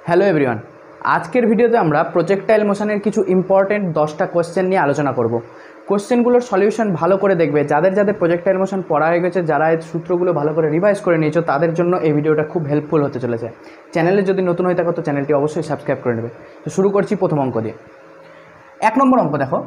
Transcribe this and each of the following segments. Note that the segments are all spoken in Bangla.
হ্যালো এভরিওয়ান, আজকের ভিডিওতে আমরা প্রজেক্টাইল মোশনের কিছু ইম্পর্টেন্ট 10টা কোশ্চেন নিয়ে আলোচনা করব। কোশ্চেনগুলোর সলিউশন ভালো করে দেখবে। যাদের যাদের প্রজেক্টাইল মোশন পড়া হয়ে গেছে, যারা এই সূত্রগুলো ভালো করে রিভাইজ করে নিয়েছো, তাদের জন্য এই ভিডিওটা খুব হেল্পফুল হতে চলেছে। চ্যানেলে যদি নতুন হয়ে থাকো তো চ্যানেলটি অবশ্যই সাবস্ক্রাইব করে নেবে। তো শুরু করছি প্রথম অঙ্ক দিয়ে। 1 নম্বর অঙ্ক দেখো,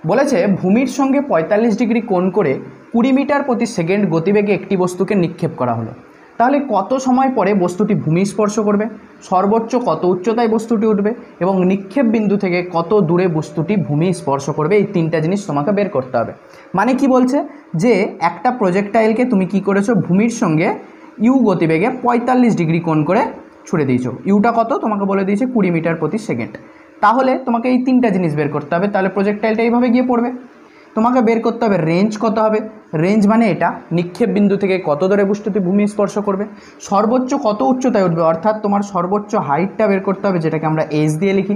বলেছে ভূমির সঙ্গে 45 ডিগ্রি কোণ করে 20 মিটার প্রতি সেকেন্ড গতিবেগে একটি বস্তুকে নিক্ষেপ করা হলো। তাহলে কত সময় পরে বস্তুটি ভূমি স্পর্শ করবে, সর্বোচ্চ কত উচ্চতায় বস্তুটি উঠবে এবং নিক্ষেপ বিন্দু থেকে কত দূরে বস্তুটি ভূমি স্পর্শ করবে, এই তিনটা জিনিস তোমাকে বের করতে হবে। মানে কি বলছে যে একটা প্রজেক্টাইলকে তুমি কি করেছো, ভূমির সঙ্গে ইউ গতিবেগে 45 ডিগ্রি কোণ করে ছুড়ে দিয়েছো। ইউটা কত তোমাকে বলে দিয়েছে 20 মিটার প্রতি সেকেন্ড। তাহলে তোমাকে এই তিনটা জিনিস বের করতে হবে। তাহলে প্রজেক্টাইলটা এইভাবে গিয়ে পড়বে। তোমাকে বের করতে হবে রেঞ্জ কত হবে। রেঞ্জ মানে এটা নিক্ষেপ বিন্দু থেকে কত দূরে বস্তুটি ভূমি স্পর্শ করবে, সর্বোচ্চ কত উচ্চতায় উঠবে অর্থাৎ তোমার সর্বোচ্চ হাইটটা বের করতে হবে, যেটাকে আমরা এইচ দিয়ে লিখি,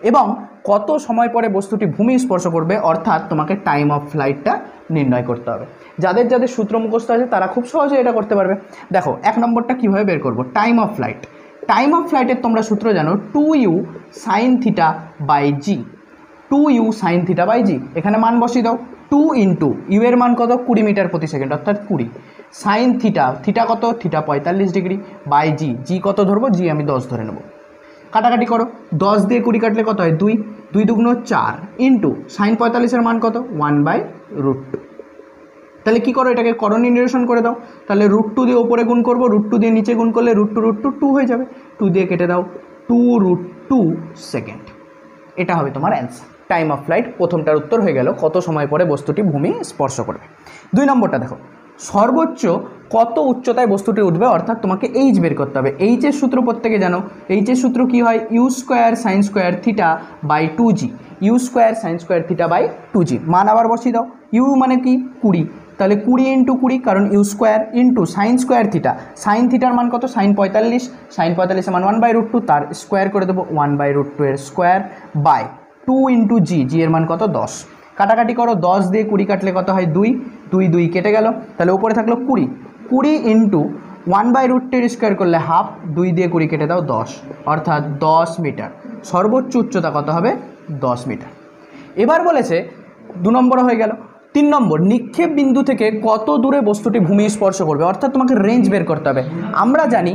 এবং কত সময় পরে বস্তুটি ভূমি স্পর্শ করবে অর্থাৎ তোমাকে টাইম অফ ফ্লাইটটা নির্ণয় করতে হবে। যাদের যাদের সূত্র মুখস্থ আছে তারা খুব সহজে এটা করতে পারবে। দেখো 1 নম্বরটা কীভাবে বের করবো, time of flight. Time of ফ্লাইটের তোমরা সূত্র জানো 2u sin theta by g. 2u sin theta by g, এখানে মান বসিয়ে দাও। 2 ইন্টু ইউ এর মান কত 20 মিটার প্রতি সেকেন্ড অর্থাৎ 20, সাইন থিটা, থিটা কত, থিটা 45 ডিগ্রি, বাই জি, জি কত ধরবো, জি আমি 10 ধরে নেব। কাটাকাটি করো, 10 দিয়ে 20 কাটলে কত হয় 2, 2 দুগুণ 4 ইন্টু সাইন 45-এর মান কত 1/√2। তাহলে কী করো, এটাকে করণীয় নিরসন করে দাও। তাহলে √2 দিয়ে ওপরে গুণ করবো, √2 দিয়ে নিচে গুণ করলে √2 2 হয়ে যাবে, 2 দিয়ে কেটে দাও, 2√2 সেকেন্ড। এটা হবে তোমার অ্যান্সার। টাইম অফ ফ্লাইট প্রথমটার উত্তর হয়ে গেল, কত সময় পরে বস্তুটি ভূমি স্পর্শ করবে। 2 নম্বরটা দেখো, সর্বোচ্চ কত উচ্চতায় বস্তুটি উঠবে অর্থাৎ তোমাকে এইচ বের করতে হবে। এইচের সূত্র প্রত্যেকে জানো, এইচের সূত্র কি হয়, u square sine square theta by 2g, u square sine square theta by 2g। মান আবার বসিয়ে দাও, ইউ মানে কি 20, তাহলে 20 ইন্টু 20 কারণ u square into sine square theta, sine থিটার মান কত সাইন 45, সাইন 45-এর মান 1/√2, তার স্কোয়ার করে দেবো 1/√2 এর স্কোয়ার বাই 2 ইন্টু জি, জি এর মান কত 10। কাটাকাটি করো, 10 দিয়ে 20 কাটলে কত হয় 2, 2 2 কেটে গেল, তাহলে উপরে থাকলো 20, 20 ইন্টু 1/√2 এর স্কোয়ার করলে হাফ, 2 দিয়ে 20 কেটে দাও 10 অর্থাৎ 10 মিটার। সর্বোচ্চ উচ্চতা কত হবে 10 মিটার। এবার বলেছে 2 নম্বর হয়ে গেল। 3 নম্বর, নিক্ষেপ বিন্দু থেকে কত দূরে বস্তুটি ভূমি স্পর্শ করবে অর্থাৎ তোমাকে রেঞ্জ বের করতে হবে। আমরা জানি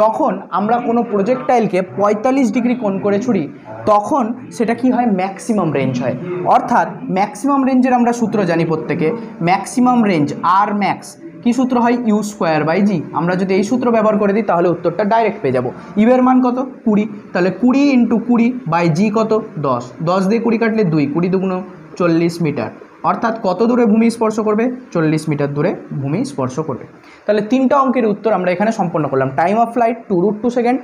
যখন আমরা কোনো প্রজেক্টাইলকে 45 ডিগ্রি কোণ করে ছুড়ি তখন সেটা কি হয়, ম্যাক্সিমাম রেঞ্জ হয়। অর্থাৎ ম্যাক্সিমাম রেঞ্জের আমরা সূত্র জানি প্রত্যেকে, ম্যাক্সিমাম রেঞ্জ আর ম্যাক্স কি সূত্র হয়, ইউ স্কোয়ার বাই জি। আমরা যদি এই সূত্র ব্যবহার করে দিই তাহলে উত্তরটা ডাইরেক্ট পেয়ে যাবো। ইউ এর মান কত 20, তাহলে 20 ইন্টু 20 বাই জি কত 10, 10 দিয়ে 20 কাটলে 2, 20 দুগুণ 40 মিটার অর্থাৎ কত দূরে ভূমি স্পর্শ করবে, 40 মিটার দূরে ভূমি স্পর্শ করবে। তাহলে 3টা অঙ্কের উত্তর আমরা এখানে সম্পন্ন করলাম। টাইম অফ ফ্লাইট 2√2 সেকেন্ড,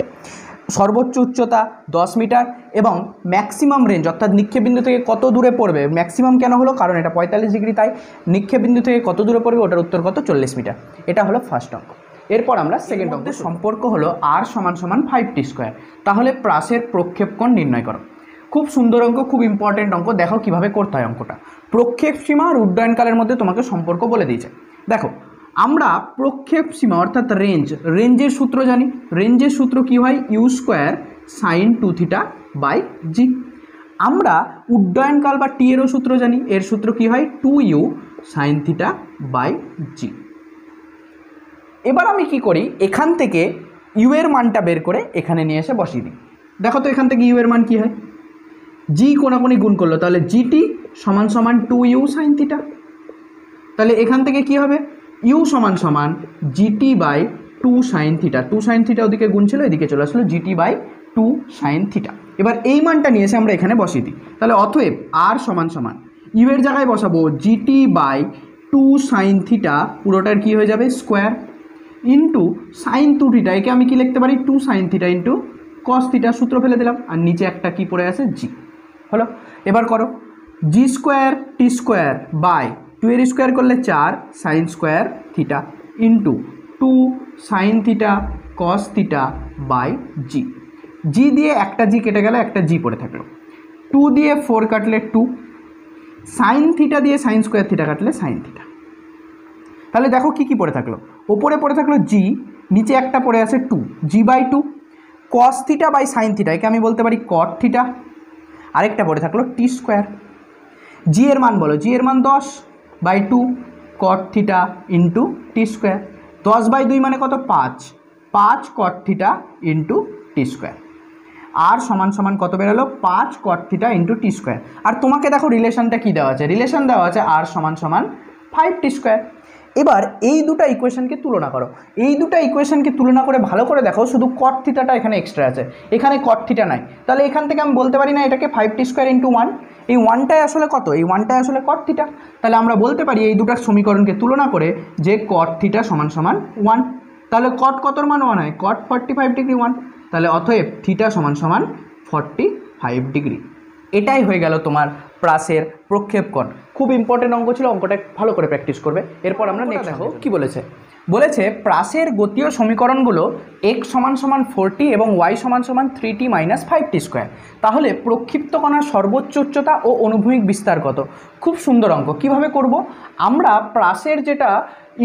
সর্বোচ্চ উচ্চতা 10 মিটার এবং ম্যাক্সিমাম রেঞ্জ অর্থাৎ নিক্ষেপ বিন্দু থেকে কত দূরে পড়বে। ম্যাক্সিমাম কেন হলো, কারণ এটা 45 ডিগ্রি, তাই নিক্ষেপ বিন্দু থেকে কত দূরে পড়বে ওটার উত্তর কত 40 মিটার। এটা হলো ফার্স্ট অঙ্ক। এরপর আমরা সেকেন্ড অঙ্কের সম্পর্ক হলো r = 5t²। তাহলে প্রাসের প্রক্ষেপ কোণ নির্ণয় করো। খুব সুন্দর অঙ্ক, খুব ইম্পর্টেন্ট অঙ্ক। দেখো কিভাবে করতে হয় অঙ্কটা। প্রক্ষেপ সীমা আর উড্ডয়নকালের মধ্যে তোমাকে সম্পর্ক বলে দিয়েছে। দেখো আমরা প্রক্ষেপ সীমা অর্থাৎ রেঞ্জের সূত্র জানি। রেঞ্জের সূত্র কি হয়, u square sine 2 theta by g. আমরা উড্ডয়নকাল বা টি এরও সূত্র জানি। এর সূত্র কি হয় 2u সাইন থিটা বাই জি। এবার আমি কি করি, এখান থেকে ইউ এর মানটা বের করে এখানে নিয়ে এসে বসিয়ে দিই। দেখো তো এখান থেকে ইউ এর মান কি হয়, জি কোনাকুনি গুণ করলো তাহলে জিটি = 2u সাইন থিটা। তাহলে এখান থেকে কি হবে, u = GT by 2 sine theta. 2 sine theta ওদিকে গুণ ছিল, এদিকে চলে আসলো জিটি বাই 2 সাইন থিটা। এবার এই মানটা নিয়ে এসে আমরা এখানে বসিয়ে দিই। তাহলে অতএব আর = ইউ এর জায়গায় বসাবো জিটি বাই 2 সাইন থিটা, পুরোটার কি হয়ে যাবে স্কোয়ার, ইন্টু সাইন 2 থিটা, একে আমি কি লিখতে পারি 2 sine theta into cos theta, সূত্র ফেলে দিলাম, আর নিচে একটা কি পড়ে আছে জি। হলো, এবার করো g square t square by 2 এর স্কোয়ার করলে 4 sine square theta into 2 sine theta cos theta by g. G দিয়ে একটা জি কেটে গেলে একটা জি পড়ে থাকলো, 2 দিয়ে 4 কাটলে 2, সাইন থিটা দিয়ে সাইন স্কোয়ার থিটা কাটলে সাইন থিটা। তাহলে দেখো কি কি পড়ে থাকলো, ওপরে পড়ে থাকলো জি, নিচে একটা পড়ে আছে 2, g by 2, cos theta by sine theta, একে আমি বলতে পারি কট থিটা। আরেকটা পড়ে থাকলো টি স্কোয়ার। জি এর মান বলো, জি এর মান 10/2 কট থিটা ইন্টু টি স্কোয়ার। 10/2 মানে কত? 5 কট থিটা ইন্টু টি স্কোয়ার। আর সমান সমান কত বেরোলো? 5 কট থিটা ইন্টু টি স্কোয়ার। আর তোমাকে দেখো রিলেশনটা কী দেওয়া আছে, রিলেশন দেওয়া আছে আর সমান সমান 5 টি স্কোয়ার। এবার এই দুটো ইকুয়েশনকে তুলনা করো, এই দুটো ইকুয়েশনকে তুলনা করে ভালো করে দেখো, শুধু কট থিটাটা এখানে এক্সট্রা আছে, এখানে কট থিটা নাই। তাহলে এখান থেকে আমি বলতে পারি না এটাকে 5 টি স্কোয়ার ইন্টু 1, এই 1টাই আসলে কত? এই 1টাই আসলে কট থিটা। তাহলে আমরা বলতে পারি এই দুটার সমীকরণকে তুলনা করে যে কট থিটা সমান সমান 1। তাহলে কট কতর মান 1 হয়? কট 45 ডিগ্রি 1। তাহলে অতএব থিটা সমান সমান 45 ডিগ্রি। এটাই হয়ে গেল তোমার প্রাসের প্রক্ষেপকোণ। খুব ইম্পর্টেন্ট অঙ্ক ছিল, অঙ্কটা ভালো করে প্র্যাকটিস করবে। এরপর আমরা নেক্সট দেখো কি বলেছে। বলেছে প্রাসের গতীয় সমীকরণগুলো x সমান সমান 40 এবং y সমান সমান 3t - 5t স্কোয়ার। তাহলে প্রক্ষিপ্ত কণার সর্বোচ্চ উচ্চতা ও অনুভূমিক বিস্তার কত? খুব সুন্দর অঙ্ক। কিভাবে করব? আমরা প্রাসের যেটা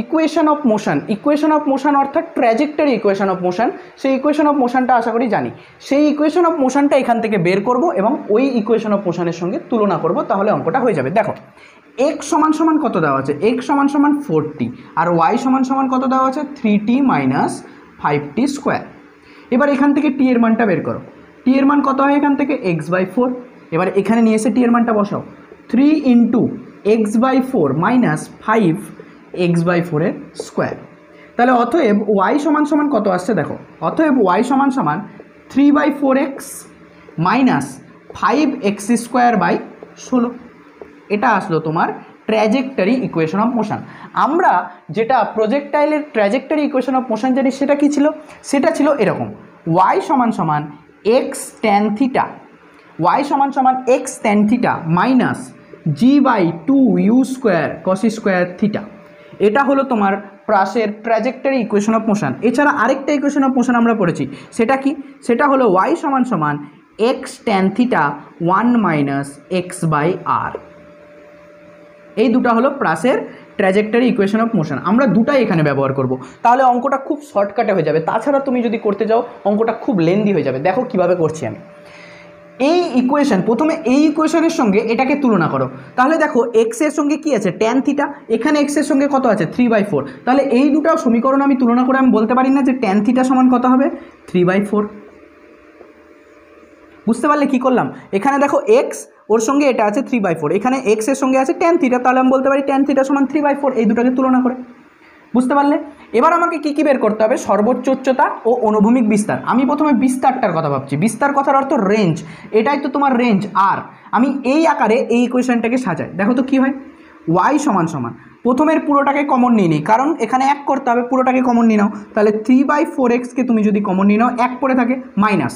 ইকুয়েশন অফ মোশন অর্থাৎ ট্র্যাজেক্টরি ইকুয়েশন অফ মোশন, সেই ইকুয়েশন অফ মোশনটা আশা করি জানি। সেই ইকুয়েশন অফ মোশনটা এখান থেকে বের করব এবং ওই ইকুয়েশন অফ মোশনের সঙ্গে তুলনা করব, তাহলে অঙ্কটা হয়ে যাবে। দেখো x সমান সমান কত দেওয়া আছে? x সমান সমান 40 আর y সমান সমান কত দেওয়া আছে? 3t - 5t square. এবার এখান থেকে t এর মানটা বের করো। t এর মান কত হয় এখান থেকে? x/4। এবার এখানে নিয়ে এসে t এর মানটা বসাও। 3 × x/4 - 5 x/4 এর স্কোয়ার। তাহলে অতএব y সমান সমান কত আসছে দেখো। অতএব y সমান সমান 3/4x - 5x² / 16। এটা আসলো তোমার ট্র্যাজেক্টরি ইকুয়েশন অফ মোশন। আমরা যেটা প্রজেক্টাইলের ট্র্যাজেক্টরি ইকুয়েশন অফ মোশন জানি সেটা কি ছিল? সেটা ছিল এরকম, y সমান সমান x tan থিটা, y সমান সমান x tan theta minus g/2u² cos² theta. এটা হলো তোমার প্রাসের ট্র্যাজেক্টরি ইকুয়েশন অফ মোশন। এছাড়া আরেকটা ইকুয়েশন অফ মোশন আমরা পড়েছি, সেটা কি? সেটা হলো y সমান সমান x tan থিটা 1 - x/r। এই দুটো হলো প্রাসের ট্র্যাজেক্টরি ইকুয়েশন অফ মোশন। আমরা দুটাই এখানে ব্যবহার করব, তাহলে অঙ্কটা খুব শর্টকাটে হয়ে যাবে। তাছাড়া তুমি যদি করতে যাও অঙ্কটা খুব লেন্দি হয়ে যাবে। দেখো কিভাবে করছি আমি। এই ইকুয়েশন, প্রথমে এই ইকুয়েশনের সঙ্গে এটাকে তুলনা করো। তাহলে দেখো এক্স এর সঙ্গে কি আছে? Tan theta. এখানে এক্স এর সঙ্গে কত আছে? 3/4। তাহলে এই দুটো সমীকরণ আমি তুলনা করে আমি বলতে পারি না যে ট্যান থিটা সমান কত হবে? 3/4। বুঝতে পারলে কি করলাম? এখানে দেখো এক্স, ওর সঙ্গে এটা আছে 3/4, এখানে এক্স এর সঙ্গে আছে ট্যান থিটা, তাহলে আমি বলতে পারি ট্যান থিটা সমান 3/4, এই দুটোকে তুলনা করে। বুঝতে পারলে? এবার আমাকে কি কি বের করতে হবে? সর্বোচ্চ উচ্চতা ও অনুভূমিক বিস্তার। আমি প্রথমে বিস্তারটার কথা ভাবছি। বিস্তার কথার অর্থ রেঞ্জ, এটাই তো তোমার রেঞ্জ। আর আমি এই আকারে এই ইকুয়েশনটাকে সাজাই। দেখো তো কি হয়। y সমান সমান, প্রথমের পুরোটাকে কমন নিয়ে নিই, কারণ এখানে এক করতে হবে, পুরোটাকে কমন নিয়ে নাও। তাহলে 3/4x-কে তুমি যদি কমন নিয়ে নাও, এক পড়ে থাকে মাইনাস।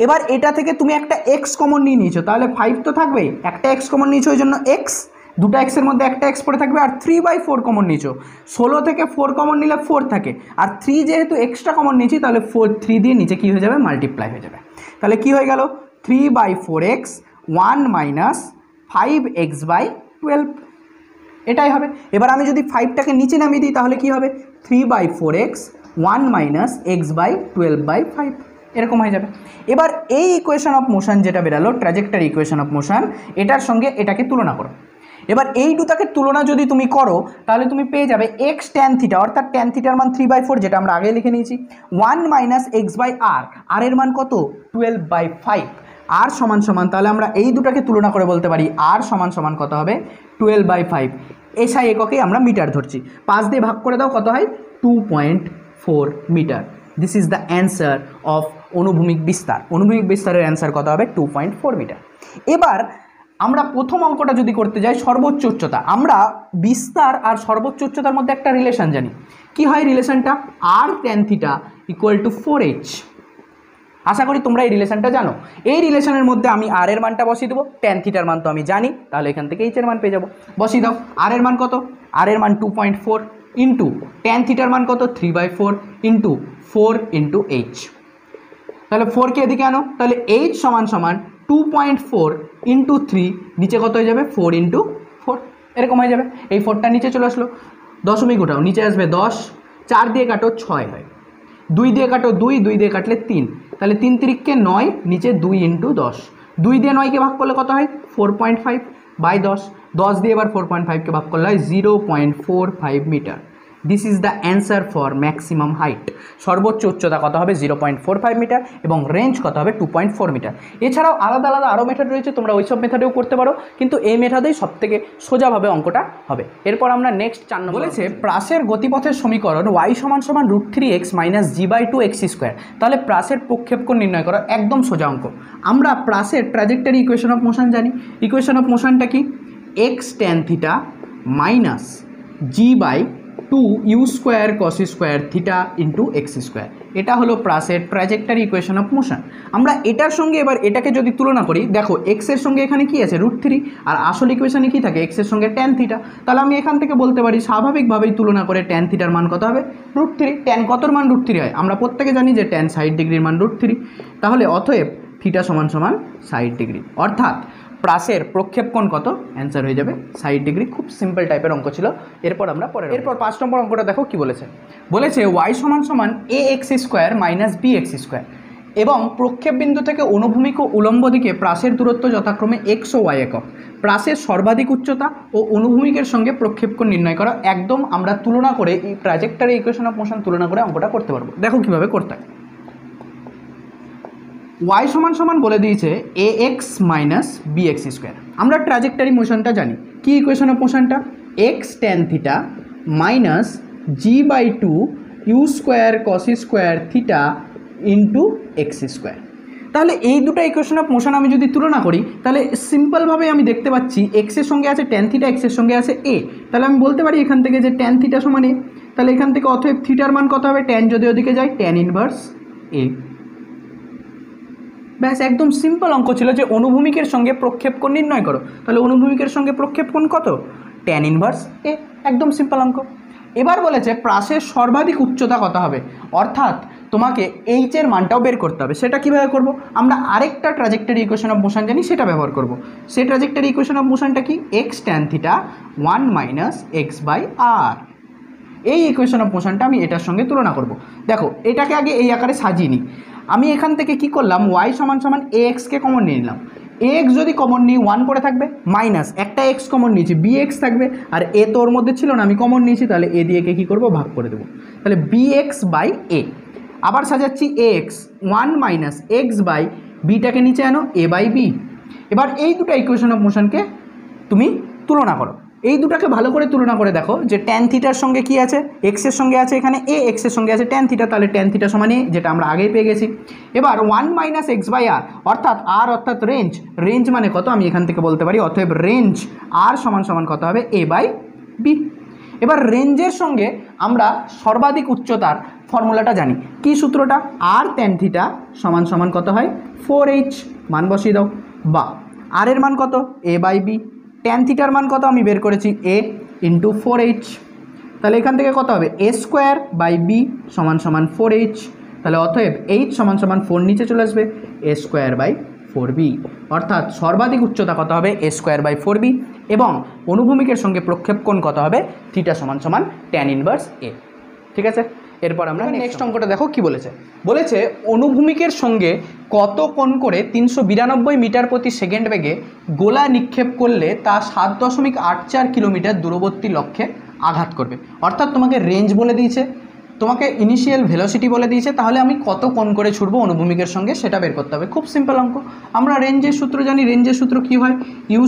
এবার এটা থেকে তুমি একটা এক্স কমন নিয়ে নিয়েছো, তাহলে 5 তো থাকবেই। একটা এক্স কমন নিয়েছো, ওই জন্য এক্স, দুটো এক্সের মধ্যে একটা এক্স পড়ে থাকবে। আর 3/4 কমন নিয়েছো, 16 থেকে 4 কমন নিলে 4 থাকে। আর 3 যেহেতু এক্সট্রা কমন নিয়েছি, তাহলে 3 দিয়ে নিচে কী হয়ে যাবে? মাল্টিপ্লাই হয়ে যাবে। তাহলে কি হয়ে গেল? 3/4x 1 - 5x/12, এটাই হবে। এবার আমি যদি 5টাকে নিচে নামিয়ে দিই, তাহলে কি হবে? 3/4x 1 - x/12/5, এরকম হয়ে যাবে। এবার এই ইকুয়েশন অফ মোশন যেটা বেরালো, ট্র্যাজেক্টরি ইকুয়েশন অফ মোশন, এটার সঙ্গে এটাকে তুলনা করো। এবার এই দুটাকে তুলনা যদি তুমি করো, তাহলে তুমি পেয়ে যাবে x tan থিটা, অর্থাৎ tan থিটার মান 3/4, যেটা আমরা আগে লিখে নিয়েছি, 1 - x/r, আর এর মান কত? 12/5। আর সমান সমান, তাহলে আমরা এই দুটাকে তুলনা করে বলতে পারি আর সমান সমান কত হবে? 12/5। এসআই এককে আমরা মিটার ধরছি, 5 দিয়ে ভাগ করে দাও, কত হয়? 2.4 metre. This is the answer of অনুভূমিক বিস্তার। অনুভূমিক বিস্তারের অ্যান্সার কত হবে? 2.4 মিটার। এবার আমরা প্রথম অঙ্কটা যদি করতে যাই, সর্বোচ্চ উচ্চতা, আমরা বিস্তার আর সর্বোচ্চ উচ্চতার মধ্যে একটা রিলেশন জানি। কি হয় রিলেশনটা? r tan theta = 4h। আশা করি তোমরা এই রিলেশনটা জানো। এই রিলেশনের মধ্যে আমি r এর মানটা বসিয়ে দেবো, tan থিটার মান তো আমি জানি, তাহলে এখান থেকে h এর মান পেয়ে যাবো। বসিয়ে দাও। r এর মান কত? r এর মান 2.4 ইন্টু tan থিটার মান কত? 3/4 ইন্টু 4 ইন্টু h। তাহলে 4কে এদিকে আনো, তাহলে h সমান সমান 2.4 ইন্টু 3, নিচে কত হয়ে যাবে? 4 ইন্টু 4, এরকম হয়ে যাবে। এই 4টা নিচে চলে আসলো, দশমিক উঠাও, নিচে আসবে 10, 4 দিয়ে কাটো 6 হয়, 2 দিয়ে কাটো 2, 2 দিয়ে কাটলে 3, তাহলে 3 তিরিককে 9, নিচে 2 ইন্টু 10, 2 দিয়ে 9কে ভাগ করলে কত হয় 4.5 বাই 10, 10 দিয়ে এবার 4.5কে ভাগ করলে হয় 0.45 metre. This is the answer for maximum height. সর্বোচ্চ উচ্চতা কত হবে 0.45 মিটার এবং রেঞ্জ কত হবে 2.4 মিটার। এছাড়াও আলাদা আলাদা আরও মেথড রয়েছে, তোমরা ওইসব মেথডেও করতে পারো, কিন্তু এই মেথডেই সবথেকে সোজাভাবে অঙ্কটা হবে। এরপর আমরা নেক্সট 4 নম্বর বলেছে প্রাসের গতিপথের সমীকরণ y সমান √3x - g/2x²। তাহলে প্রাসের প্রক্ষেপণ নির্ণয় করো, একদম সোজা অঙ্ক। আমরা প্রাসের ট্র্যাজেক্টরি ইকুয়েশন অফ মোশন জানি। ইকুয়েশন অফ মোশনটা কি x tan θ - g/2u² cos² θ ইন্টু x²। এটা হলো প্রাসের ট্র্যাজেক্টরি ইকুয়েশন অফ মোশন। আমরা এটার সঙ্গে এবার এটাকে যদি তুলনা করি, দেখো এক্স এর সঙ্গে এখানে কি আছে √3, আর আসল ইকুয়েশনে কি থাকে এক্স এর সঙ্গে tan θ। তাহলে আমি এখান থেকে বলতে পারি স্বাভাবিকভাবেই তুলনা করে tan θ র মান কত হবে √3। tan কতর মান √3 হয় আমরা প্রত্যেকে জানি যে tan 60 ডিগ্রির মান √3। তাহলে অতএব θ সমান 60 ডিগ্রি, অর্থাৎ প্রাসের প্রক্ষেপণ কত, অ্যান্সার হয়ে যাবে 60 ডিগ্রি। খুব সিম্পল টাইপের অঙ্ক ছিল। এরপর আমরা এরপর 5 নম্বর অঙ্কটা দেখো কি বলেছে। বলেছে y সমান ax² - bx² এবং প্রক্ষেপ বিন্দু থেকে অনুভূমিক ও উলম্ব দিকে প্রাসের দূরত্ব যথাক্রমে x ও y একক। প্রাসের সর্বাধিক উচ্চতা ও অনুভূমিকের সঙ্গে প্রক্ষেপণ নির্ণয় করা। একদম আমরা তুলনা করে এই ট্র্যাজেক্টরি ইকুয়েশন অফ মোশন তুলনা করে অঙ্কটা করতে পারবো। দেখো কিভাবে করতে হয়। y সমান বলে দিয়েছে ax - bx²। আমরা ট্র্যাজেক্টরি মোশনটা জানি। কি ইকুয়েশন অফ মোশনটা x tan θ - g/2u² cos² θ ইন্টু x²। তাহলে এই দুটো ইকুয়েশন অফ মোশন আমি যদি তুলনা করি, তাহলে সিম্পলভাবে আমি দেখতে পাচ্ছি x এর সঙ্গে আছে tan θ, x এর সঙ্গে আছে a। তাহলে আমি বলতে পারি এখান থেকে যে tan θ সমান a। তাহলে এখান থেকে অতএব থিটার মান কত হবে, tan যদি ওদিকে যায় tan ইনভার্স a। ব্যাস, একদম সিম্পল অঙ্ক ছিল যে অনুভূমিকের সঙ্গে প্রক্ষেপণ নির্ণয় করো। তাহলে অনুভূমিকের সঙ্গে প্রক্ষেপণ কত, tan ইনভার্স a। একদম সিম্পল অঙ্ক। এবার বলেছে প্রাসের সর্বাধিক উচ্চতা কত হবে, অর্থাৎ তোমাকে এইচ এর মানটাও বের করতে হবে। সেটা কীভাবে করব, আমরা আরেকটা ট্র্যাজেক্টরি ইকুয়েশন অফ মোশন জানি, সেটা ব্যবহার করব। সেই ট্র্যাজেক্টরি ইকুয়েশন অফ মোশনটা কি x tan θ 1 - x/r। এই ইকুয়েশন অফ মোশনটা আমি এটার সঙ্গে তুলনা করব। দেখো এটাকে আগে এই আকারে সাজিয়ে নিই। আমি এখান থেকে কি করলাম, y সমান ax-কে কমন নিয়ে নিলাম। ax যদি কমন নিই 1 পড়ে থাকবে, মাইনাস একটা x কমন নিয়েছি bx থাকবে, আর a তো ওর মধ্যে ছিল না আমি কমন নিয়েছি, তাহলে a দিয়ে কী করবো ভাগ করে দেবো। তাহলে bx/a। আবার সাজাচ্ছি ax 1 - x/bটাকে নিচে আনো a/b। এবার এই দুটো ইকুয়েশন অফ মোশনকে তুমি তুলনা করো। এই দুটাকে ভালো করে তুলনা করে দেখো যে tan থিটার সঙ্গে কি আছে, x এর সঙ্গে আছে এখানে a, x এর সঙ্গে আছে tan থিটা, তাহলে tan থিটা সমান a, যেটা আমরা আগেই পেয়ে গেছি। এবার 1 - x/r অর্থাৎ r অর্থাৎ রেঞ্জ মানে কত আমি এখান থেকে বলতে পারি, অতএব রেঞ্জ r সমান কত হবে a/b। এবার রেঞ্জের সঙ্গে আমরা সর্বাধিক উচ্চতার ফর্মুলাটা জানি। কি সূত্রটা, r tan থিটা সমান কত হয় 4h। মান বসিয়ে দাও, বা r এর মান কত a/b, tan থিটার মান কত আমি বের করেছি a ইন্টু 4h। তাহলে এখান থেকে কত হবে a²/b সমান 4h। তাহলে অতএব h সমান 4 নিচে চলে আসবে a²/4b, অর্থাৎ সর্বাধিক উচ্চতা কত হবে a²/4b এবং অনুভূমিকের সঙ্গে প্রক্ষেপণ কত হবে থিটা সমান tan ইনভার্স a। ঠিক আছে, এরপর আমরা নেক্সট অঙ্কটা দেখো কি বলেছে। বলেছে অনুভূমিকের সঙ্গে কত কোণ করে 392 মিটার প্রতি সেকেন্ড বেগে গোলা নিক্ষেপ করলে তা 7.84 কিলোমিটার দূরবর্তী লক্ষ্যে আঘাত করবে। অর্থাৎ তোমাকে রেঞ্জ বলে দিয়েছে, তোমাকে ইনিশিয়াল ভেলোসিটি বলে দিয়েছে, তাহলে আমি কত কোণ করে ছুটবো অনুভূমিকের সঙ্গে সেটা বের করতে হবে। খুব সিম্পল অঙ্ক। আমরা রেঞ্জের সূত্র জানি। রেঞ্জের সূত্র কী হয়, u²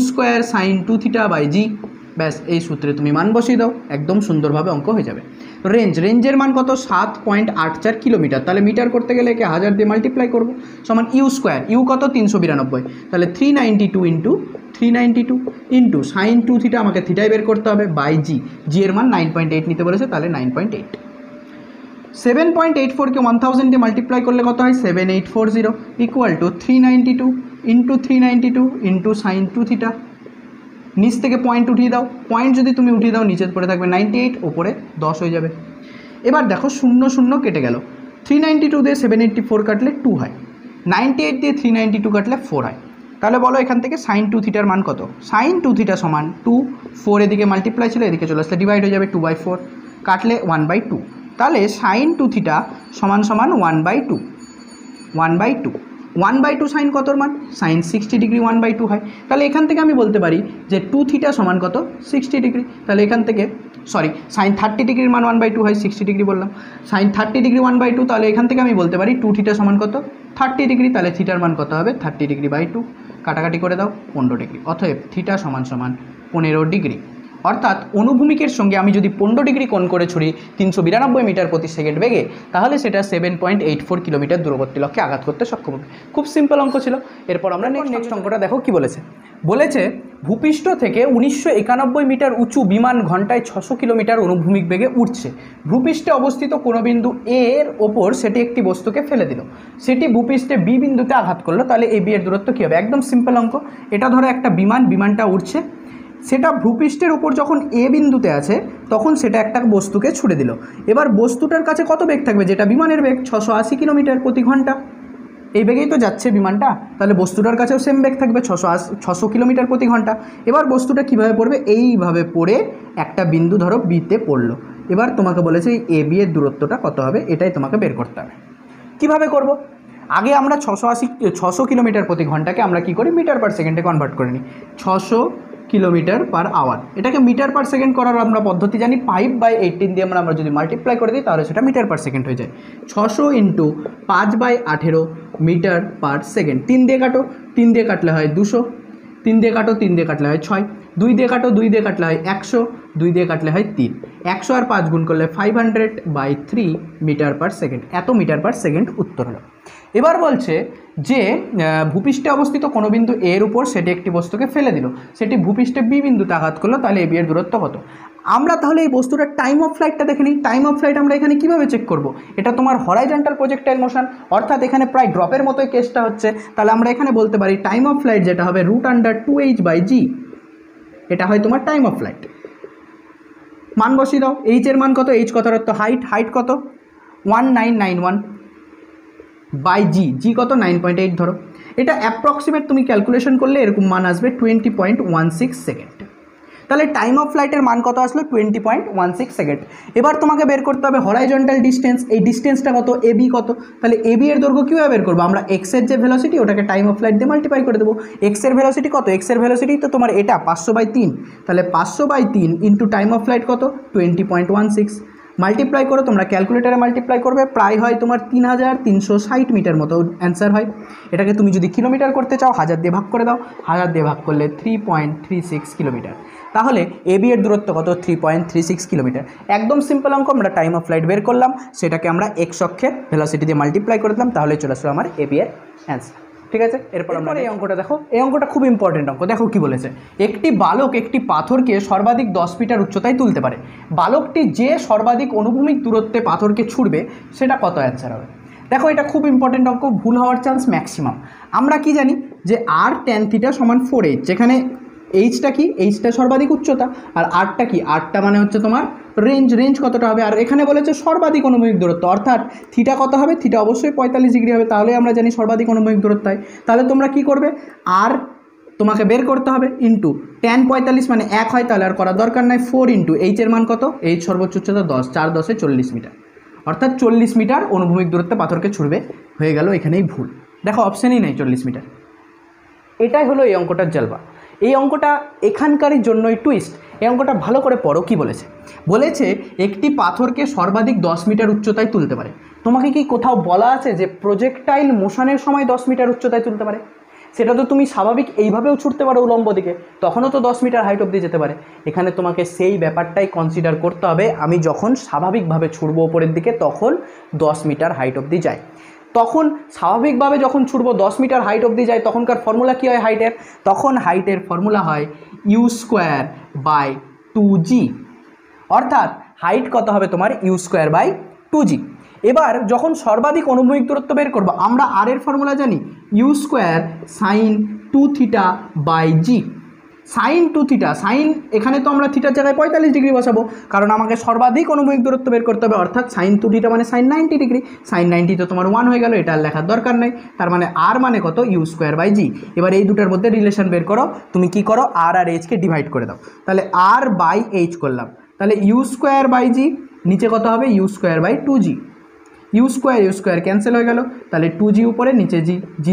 sin 2θ/g। ব্যাস, এই সূত্রে তুমি মান বসিয়ে দাও, একদম সুন্দরভাবে অঙ্ক হয়ে যাবে। রেঞ্জের মান কত 7.84 কিলোমিটার। তাহলে মিটার করতে গেলে একে 1000 দিয়ে মাল্টিপ্লাই করবো, সমান u², ইউ কত 392, তাহলে 392 ইন্টু সাইন 2θ আমাকে থিটাই বের করতে হবে, বাই জি এর মান 9.8 নিতে বলেছে, তাহলে 9.8। 7.84কে 1000 দিয়ে মাল্টিপ্লাই করলে কত হয় 7840 ইকুয়াল টু 392 ইন্টু সাইন 2θ। নিচ থেকে পয়েন্ট উঠিয়ে দাও, পয়েন্ট যদি তুমি উঠিয়ে দাও নিচে পড়ে থাকবে 98, ওপরে 10 হয়ে যাবে। এবার দেখো 0 কেটে গেল, 392 দিয়ে 784 কাটলে 2 হয়, 98 দিয়ে 392 কাটলে 4 হয়। তাহলে বলো এখান থেকে সাইন 2θর মান কত, সাইন 2θ সমান 2, 4 এদিকে মাল্টিপ্লাই ছিল এদিকে চলে আসলে ডিভাইড হয়ে যাবে, 2/4 কাটলে 1/2। তাহলে সাইন 2θ সমান 1/2। 1/2 1/2 সাইন কতর মান সাইন 60 ডিগ্রি 1/2 হয়। তাহলে এখান থেকে আমি বলতে পারি যে 2 থিটা সমান কত 60 ডিগ্রি। তাহলে এখান থেকে সরি সাইন 30 ডিগ্রির মান 1/2 হয়, 60 ডিগ্রি বললাম, সাইন 30 ডিগ্রি 1/2। তাহলে এখান থেকে আমি বলতে পারি 2 থিটা সমান কত 30 ডিগ্রি। তাহলে থিটার মান কত হবে 30 ডিগ্রি বাই 2, কাটাকাটি করে দাও 15 ডিগ্রি। অতএব থিটা সমান সমান 15 ডিগ্রি। অর্থাৎ অনুভূমিকের সঙ্গে আমি যদি 15 ডিগ্রি কোণ করে ছুড়ি 392 মিটার প্রতি সেকেন্ড বেগে, তাহলে সেটা 7.84 কিলোমিটার দূরবর্তী লক্ষ্যে আঘাত করতে সক্ষম হবে। খুব সিম্পল অঙ্ক ছিল। এরপর আমরা নেক্সট অঙ্কটা দেখো কি বলেছে। বলেছে ভূপৃষ্ঠ থেকে 1991 মিটার উঁচু বিমান ঘন্টায় 600 কিলোমিটার অনুভূমিক বেগে উঠছে। ভূপৃষ্ঠে অবস্থিত কোনো বিন্দু এ এর ওপর সেটি একটি বস্তুকে ফেলে দিল, সেটি ভূপৃষ্ঠে বি বিন্দুতে আঘাত করলো, তাহলে এ বি এর দূরত্ব কী হবে? একদম সিম্পল অঙ্ক। এটা ধরো একটা বিমানটা উঠছে, সেটা ভূপৃষ্ঠের উপর যখন এ বিন্দুতে আছে তখন সেটা একটা বস্তুকে ছুড়ে দিল। এবার বস্তুটার কাছে কত বেগ থাকবে? যেটা বিমানের বেগ 680 কিলোমিটার প্রতি ঘন্টা, এই বেগেই তো যাচ্ছে বিমানটা, তাহলে বস্তুটার কাছেও সেম বেগ থাকবে 600 কিলোমিটার প্রতি ঘন্টা। এবার বস্তুটা কীভাবে পড়বে? এইভাবে পড়ে একটা বিন্দু ধরো বিতে পড়লো। এবার তোমাকে বলেছে এই এ বি এর দূরত্বটা কত হবে, এটাই তোমাকে বের করতে হবে। কীভাবে করব? আগে আমরা 600 কিলোমিটার প্রতি ঘন্টাকে আমরা কী করি? মিটার পার সেকেন্ডে কনভার্ট করে নিই। 600 কিলোমিটার পার আওয়ার, এটাকে মিটার পার সেকেন্ড করার আমরা পদ্ধতি জানি। 5/18 দিয়ে আমরা যদি মাল্টিপ্লাই করে দিই তাহলে সেটা মিটার পার সেকেন্ড হয়ে যায়। 600 ইন্টু 5/18 মিটার পার সেকেন্ড। 3 দিয়ে কাটো, 3 দিয়ে কাটলে হয় 200, 3 দিয়ে কাটো, 3 দিয়ে কাটলে হয় 6, 2 দিয়ে কাটো, 2 দিয়ে কাটলে হয় 100, 2 দিয়ে কাটলে হয় 3, 100 আর 5 গুণ করলে 500/3 মিটার পার সেকেন্ড। এত মিটার পার সেকেন্ড উত্তর হলো। এবার বলছে যে ভূপৃষ্ঠে অবস্থিত কোনো বিন্দু এর উপর সেটি একটি বস্তুকে ফেলে দিল, সেটি ভূপৃষ্ঠে বি বিন্দুতে আঘাত করলো, তাহলে এ বি এর দূরত্ব কত? আমরা তাহলে এই বস্তুটার টাইম অফ ফ্লাইটটা দেখে নিই। টাইম অফ ফ্লাইট আমরা এখানে কীভাবে চেক করব? এটা তোমার হরাইজন্টাল প্রজেক্টাইল মোশন, অর্থাৎ এখানে প্রায় ড্রপের মতোই কেসটা হচ্ছে। তাহলে আমরা এখানে বলতে পারি টাইম অফ ফ্লাইট যেটা হবে √2h/g, এটা হয় তোমার টাইম অফ ফ্লাইট। মান বসিয়ে দাও। এইচ এর মান কত? এইচ কথার অর্থ হাইট, হাইট কত? 1991 বাই জি, জি কত? 9.8 ধরো। এটা অ্যাপ্রক্সিমেট তুমি ক্যালকুলেশন করলে এরকম মান আসবে 20.16 সেকেন্ড। তাহলে টাইম অফ ফ্লাইটের মান কত আসলো? 20.16 সেকেন্ড। এবার তোমাকে বের করতে হবে হরাইজন্টাল ডিস্টেন্স। এই ডিস্টেন্সটা কত? এ বি কত? তাহলে এ বি এর দৈর্ঘ্য কীভাবে বের করবো? আমরা এক্সের যে ভেলোসিটি ওটাকে টাইম অফ ফ্লাইট দিয়ে মাল্টিপ্লাই করে দেবো। এক্সের ভেলোসিটি কত? এক্সের ভেলোসিটি তো তোমার এটা 500/3, তাহলে 500/3 ইন্টু টাইম অফ ফ্লাইট কত? 20.16। মাল্টিপ্লাই করো, তোমরা ক্যালকুলেটারে মাল্টিপ্লাই করবে, প্রায় হয় তোমার 3360 মিটার মতো অ্যান্সার হয়। এটাকে তুমি যদি কিলোমিটার করতে চাও 1000 দিয়ে ভাগ করে দাও, 1000 দিয়ে ভাগ করলে 3.36 কিলোমিটার। তাহলে এ বি এর দূরত্ব কত? 3.36 কিলোমিটার। একদম সিম্পল অঙ্ক। আমরা টাইম অফ ফ্লাইট বের করলাম, সেটাকে আমরা এক্স অক্ষের ভেলোসিটি দিয়ে মাল্টিপ্লাই করে দিলাম, তাহলে চলে আসলো আমার এ বি এর অ্যান্সার। ঠিক আছে, এরপর আমরা এই অঙ্কটা দেখো। এই অঙ্কটা খুব ইম্পর্টেন্ট অঙ্ক। দেখো কি বলেছে, একটি বালক একটি পাথরকে সর্বাধিক 10 মিটার উচ্চতায় তুলতে পারে। বালকটি যে সর্বাধিক অনুভূমিক দূরত্বে পাথরকে ছুড়বে সেটা কত? অ্যান্সার হবে। দেখো এটা খুব ইম্পর্টেন্ট অঙ্ক, ভুল হওয়ার চান্স ম্যাক্সিমাম। আমরা কি জানি যে r tan θ সমান 4h, যেখানে এইচটা কি? এইচটা সর্বাধিক উচ্চতা, আর আরটা কি? আরটা মানে হচ্ছে তোমার রেঞ্জ। রেঞ্জ কতটা হবে? আর এখানে বলেছে সর্বাধিক অনুভূমিক দূরত্ব, অর্থাৎ থিটা কত হবে? থিটা অবশ্যই 45 ডিগ্রি হবে, তাহলে আমরা জানি সর্বাধিক অনুভূমিক দূরত্ব হয়। তাহলে তোমরা কি করবে? আর তোমাকে বের করতে হবে ইন্টু tan 45 মানে 1 হয়, তাহলে আর করার দরকার নাই। 4 ইন্টু এইচ এর মান কত? এইচ সর্বোচ্চ উচ্চতা 10, 4 10 40 মিটার, অর্থাৎ 40 মিটার অনুভূমিক দূরত্বে পাথরকে ছুড়বে। হয়ে গেল, এখানেই ভুল। দেখো অপশানই নেই 40 মিটার। এটাই হলো এই অঙ্কটার জালবা। এই অঙ্কটা এখানকারই জন্যই টুইস্ট। এই অঙ্কটা ভালো করে পড়ো। কি বলেছে? বলেছে একটি পাথরকে সর্বাধিক 10 মিটার উচ্চতায় তুলতে পারে। তোমাকে কি কোথাও বলা আছে যে প্রজেক্টাইল মোশনের সময় 10 মিটার উচ্চতায় তুলতে পারে? সেটা তো তুমি স্বাভাবিক এইভাবেও ছুটতে পারো উলম্ব দিকে, তখনও তো 10 মিটার হাইট অবধি যেতে পারে। এখানে তোমাকে সেই ব্যাপারটাই কনসিডার করতে হবে, আমি যখন স্বাভাবিকভাবে ছুটবো উপরের দিকে তখন 10 মিটার হাইট অবধি যায়। তখন স্বাভাবিকভাবে যখন ছুটবো 10 মিটার হাইট অবধি যায়, তখনকার ফর্মুলা কী হয় হাইটের? তখন হাইটের ফর্মুলা হয় u²/2g, অর্থাৎ হাইট কত হবে তোমার? u²/2g। এবার যখন সর্বাধিক অনুভূমিক দূরত্ব বের করবো, আমরা আর এর ফর্মুলা জানি u² sin 2θ/g। sin 2θ, sign এখানে তো আমরা থিটার জায়গায় 45 ডিগ্রি বসাবো, কারণ আমাকে সর্বাধিক অনুভূমিক দূরত্ব বের করতে হবে, অর্থাৎ sin 2θ মানে sin 90 ডিগ্রি। sin 90 তো তোমার 1 হয়ে গেল, এটা আর লেখার দরকার নেই। তার মানে আর মানে কত? u²/g। এবার এই দুটার মধ্যে রিলেশন বের করো। তুমি কি করো? আর আর এইচকে ডিভাইড করে দাও, তাহলে r/h করলাম, তাহলে u²/g নিচে কত হবে? u²/2g। ইউ স্কোয়ার ক্যান্সেল হয়ে গেল, তাহলে 2g উপরে নিচে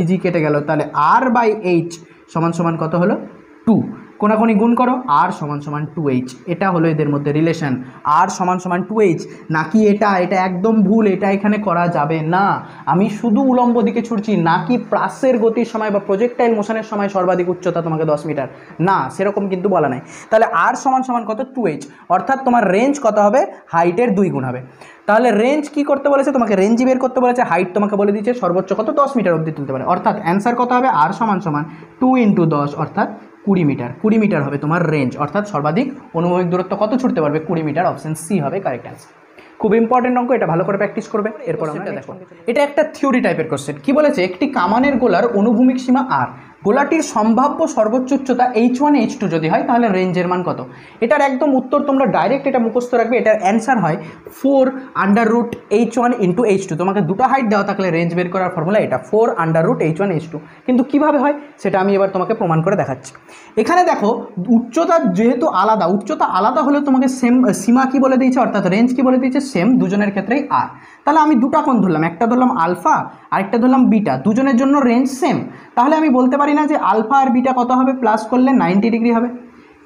জি কেটে গেল, তাহলে r/h সমান সমান কত হলো 2। কোনাকুনি গুণ করো, r সমান সমান 2h। এটা হলো এদের মধ্যে রিলেশন, r সমান সমান 2h। নাকি এটা একদম ভুল, এটা এখানে করা যাবে না। আমি শুধু উলম্ব দিকে ছুটছি, নাকি প্রাসের গতির সময় বা প্রজেক্টাইল মোশনের সময় সর্বাধিক উচ্চতা তোমাকে 10 মিটার, না সেরকম কিন্তু বলা নাই। তাহলে r সমান সমান কত 2h, অর্থাৎ তোমার রেঞ্জ কত হবে, হাইটের 2 গুণ হবে। তাহলে রেঞ্জ কি করতে বলেছে, তোমাকে রেঞ্জই বের করতে বলেছে। হাইট তোমাকে বলে দিচ্ছে সর্বোচ্চ কত 10 মিটার অবধি তুলতে পারে, অর্থাৎ অ্যান্সার কত হবে, r সমান সমান 2 × 10 অর্থাৎ 20 মিটার। 20 মিটার হবে তোমার রেঞ্জ, অর্থাৎ সর্বাধিক অনুভূমিক দূরত্ব কত ছুটতে পারবে, 20 মিটার। অপশন সি হবে কারেক্ট অ্যান্সার। খুব ইম্পর্টেন্ট অঙ্ক, এটা ভালো করে প্র্যাকটিস করবে। এরপর আমরা দেখো, এটা একটা থিওরি টাইপের কোশ্চেন। কি বলেছে, একটি কামানের গোলার অনুভূমিক সীমা r, গোলাটির সম্ভাব্য সর্বোচ্চ উচ্চতা h1 h2 যদি হয়, তাহলে রেঞ্জের মান কত। এটার একদম উত্তর তোমরা ডাইরেক্ট এটা মুখস্থ রাখবে। এটার অ্যান্সার হয় 4√h1 × h2। তোমাকে দুটো হাইট দেওয়া থাকলে রেঞ্জ বের করার ফর্মুলা এটা 4√h1 h2। কিন্তু কিভাবে হয় সেটা আমি এবার তোমাকে প্রমাণ করে দেখাচ্ছি। এখানে দেখো, উচ্চতা যেহেতু আলাদা, উচ্চতা আলাদা হলেও তোমাকে সেম সীমা কি বলে দিয়েছে, অর্থাৎ রেঞ্জ কি বলে দিয়েছে, সেম দুজনের ক্ষেত্রেই r। তাহলে আমি দুটা কোণ ধরলাম, একটা ধরলাম আলফা আরেকটা ধরলাম বিটা, দুজনের জন্য রেঞ্জ সেম। তাহলে আমি বলতে পারি না যে আলফা আর বিটা কত হবে, প্লাস করলে 90 ডিগ্রি হবে।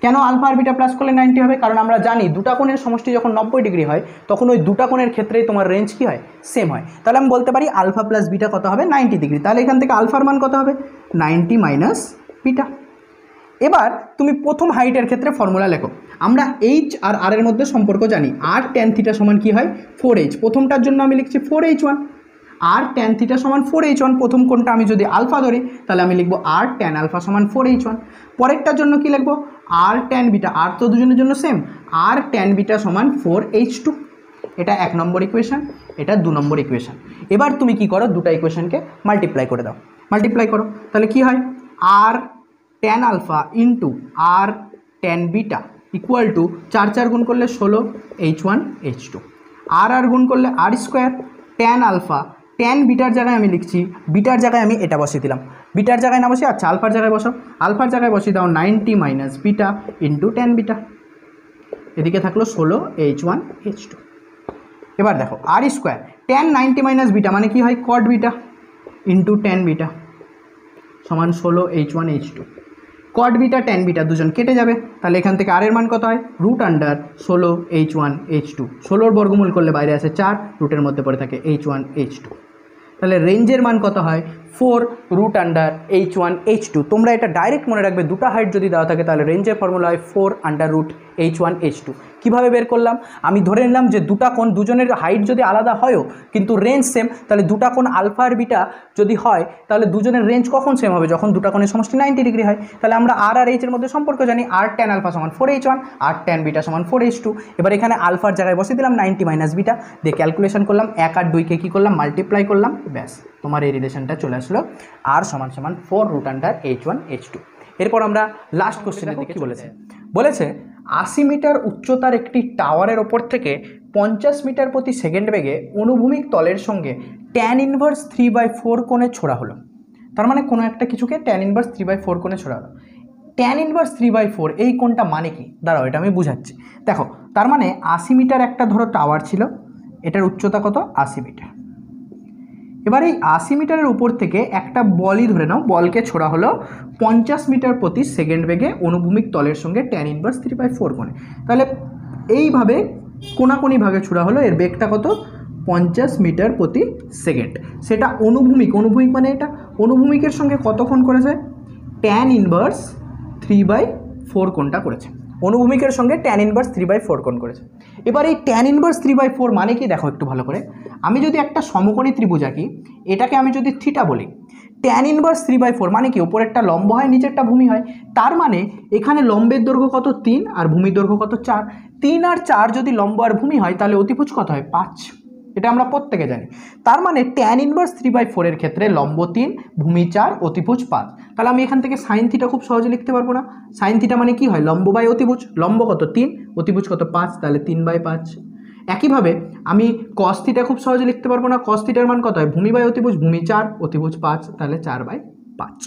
কেন আলফা আর বিটা প্লাস করলে 90 হবে, কারণ আমরা জানি দুটা কোণের সমষ্টি যখন 90 ডিগ্রি হয়, তখন ওই দুটা কোণের ক্ষেত্রেই তোমার রেঞ্জ কি হয়, সেম হয়। তাহলে আমি বলতে পারি আলফা প্লাস বিটা কত হবে, 90 ডিগ্রি। তাহলে এখান থেকে আলফার মান কত হবে, 90 মাইনাস বিটা। এবার তুমি প্রথম হাইটের ক্ষেত্রে ফর্মুলা লেখো। আমরা h আর r এর মধ্যে সম্পর্ক জানি, r tan থিটা সমান কি হয় 4h। প্রথমটার জন্য আমি লিখছি 4h1, r tan থিটা সমান 4h1। প্রথম কোণটা আমি যদি আলফা ধরি, তাহলে আমি লিখবো r tan আলফা সমান 4h1। পরেরটার জন্য কি লিখবো, r tan বিটা, r তো দুজনের জন্য সেম, r tan বিটা সমান 4h2। এটা 1 নম্বর ইকুয়েশন, এটা 2 নম্বর ইকুয়েশন। এবার তুমি কি করো, দুটো ইকুয়েশনকে মাল্টিপ্লাই করে দাও, মাল্টিপ্লাই করো। তাহলে কি হয়, r tan alpha into r tan beta equal to 4 গুণ করলে 16 h1 h2, r গুণ করলে r square. tan alpha, tan বিটার জায়গায় আমি লিখছি, বিটার জায়গায় আমি এটা বসিয়ে দিলাম, বিটার জায়গায় না বসে আচ্ছা আলফার জায়গায় বসাও, আলফার জায়গায় বসিয়ে দাও 90 minus beta into tan beta. এদিকে থাকলো 16 h1 h2। এবার দেখো r square, tan 90 minus beta মানে কি হয়, cot beta into tan beta সমান 16 h1 h2। cot beta tan beta দুজন কেটে যাবে, তাহলে এখান থেকে r এর মান কত হয়, √16 h1 h2। 16 বর্গমূল করলে বাইরে আসে 4, রুটের মধ্যে পড়ে থাকে h1 h2। তাহলে রেঞ্জের মান কত হয়, 4√h1 h2। তোমরা এটা ডাইরেক্ট মনে রাখবে, দুটো হাইট যদি দেওয়া থাকে তাহলে রেঞ্জের ফর্মুলা হয় 4√h1 h2। কীভাবে বের করলাম, আমি ধরে নিলাম যে দুটা কোণ, দুজনের হাইট যদি আলাদা হয়ও কিন্তু রেঞ্জ সেম, তাহলে দুটা কোণ আলফা আর বিটা যদি হয়, তাহলে দুজনের রেঞ্জ কখন সেম হবে, যখন দুটা কোণের সমষ্টি 90 ডিগ্রি হয়। তাহলে আমরা r আর h এর মধ্যে সম্পর্ক জানি, r tan আলফা সমান 4h1, r tan বিটা সমান 4h2। এবার এখানে আলফার জায়গায় বসিয়ে দিলাম 90 মাইনাস বিটা, দিয়ে ক্যালকুলেশন করলাম, 1 আর 2কে কী করলাম, মাল্টিপ্লাই করলাম, ব্যাস তোমার এই রিলেশনটা চলে আসলো, r সমান সমান 4√h1 h2। এরপর আমরা লাস্ট কোশ্চেনের দিকে বলেছে 80 মিটার উচ্চতার একটি টাওয়ারের ওপর থেকে 50 মিটার প্রতি সেকেন্ড বেগে অনুভূমিক তলের সঙ্গে tan ইনভার্স 3/4 কোণে ছোড়া হলো। তার মানে কোনো একটা কিছুকে tan ইনভার্স 3/4 কোণে ছোড়া হলো। tan ইনভার্স 3/4 এই কোণটা মানে কি, দাঁড়াও এটা আমি বুঝাচ্ছি। দেখো, তার মানে 80 মিটার একটা ধরো টাওয়ার ছিল, এটার উচ্চতা কত 80 মিটার। এবার এই 80 মিটারের উপর থেকে একটা বলই ধরে নাও, বলকে ছোড়া হলো 50 মিটার প্রতি সেকেন্ড বেগে অনুভূমিক তলের সঙ্গে tan ইনভার্স 3/4 কোণে। তাহলে এইভাবে কোনাকুনিভাবে ছোড়া হলো, এর বেগটা কত 50 মিটার প্রতি সেকেন্ড। সেটা অনুভূমিক, অনুভূমিক মানে এটা অনুভূমিকের সঙ্গে কতক্ষণ করেছে, tan ইনভার্স 3/4 কোণটা করেছে, অনুভূমিকের সঙ্গে tan ইনভার্স 3/4 কোণ করেছে। এবার এই tan ইনভার্স 3/4 মানে কি দেখো একটু ভালো করে, আমি যদি একটা সমকোণী ত্রিভুজ আঁকি, এটাকে আমি যদি থিটা বলি, tan ইনভার্স 3/4 মানে কি ওপরেরটা লম্ব হয় নিচেরটা ভূমি হয়। তার মানে এখানে লম্বের দৈর্ঘ্য কত 3 আর ভূমির দৈর্ঘ্য কত 4। 3 আর 4 যদি লম্ব আর ভূমি হয় তাহলে অতিভুজ কত হয় 5, এটা আমরা প্রত্যেকে জানি। তার মানে tan ইনভার্স 3/4 এর ক্ষেত্রে লম্ব 3, ভূমি 4, অতিভুজ 5। তাহলে আমি এখান থেকে সাইন থিটা খুব সহজে লিখতে পারবো না। সাইন থিটা মানে কি হয়, লম্ব বাই অতিভুজ, লম্ব কত 3, অতিভুজ কত 5, তাহলে 3/5। একইভাবে আমি cos থিটা খুব সহজে লিখতে পারবো না, cos থিটার মান কত হয়, ভূমি বাই অতিভুজ, ভূমি 4, অতিভুজ 5, তাহলে 4/5।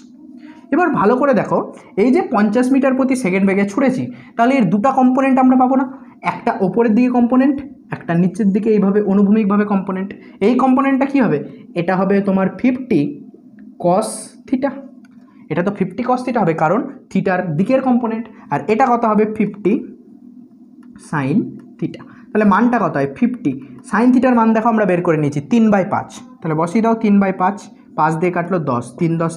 এবার ভালো করে দেখো, এই যে 50 মিটার প্রতি সেকেন্ড বেগে ছুড়েছি, তাহলে এর দুটো কম্পোনেন্ট আমরা পাবো না, একটা ওপরের দিকে কম্পোনেন্ট, একটা একটা নিচের দিকে এইভাবে অনুভূমিকভাবে কম্পোনেন্ট, এই কম্পোনেন্টটা কী হবে, এটা হবে তোমার 50 cos থিটা, এটা তো 50 cos থিটা হবে কারণ থিটার দিকের কম্পোনেন্ট, আর এটা কত হবে 50 sin থিটা। তাহলে মানটা কত হয় 50, সাইন থিটার মান দেখো আমরা বের করে নিয়েছি 3/5, তাহলে বসিয়ে দাও 3/5, 5 দিয়ে কাটলো 10, 3 10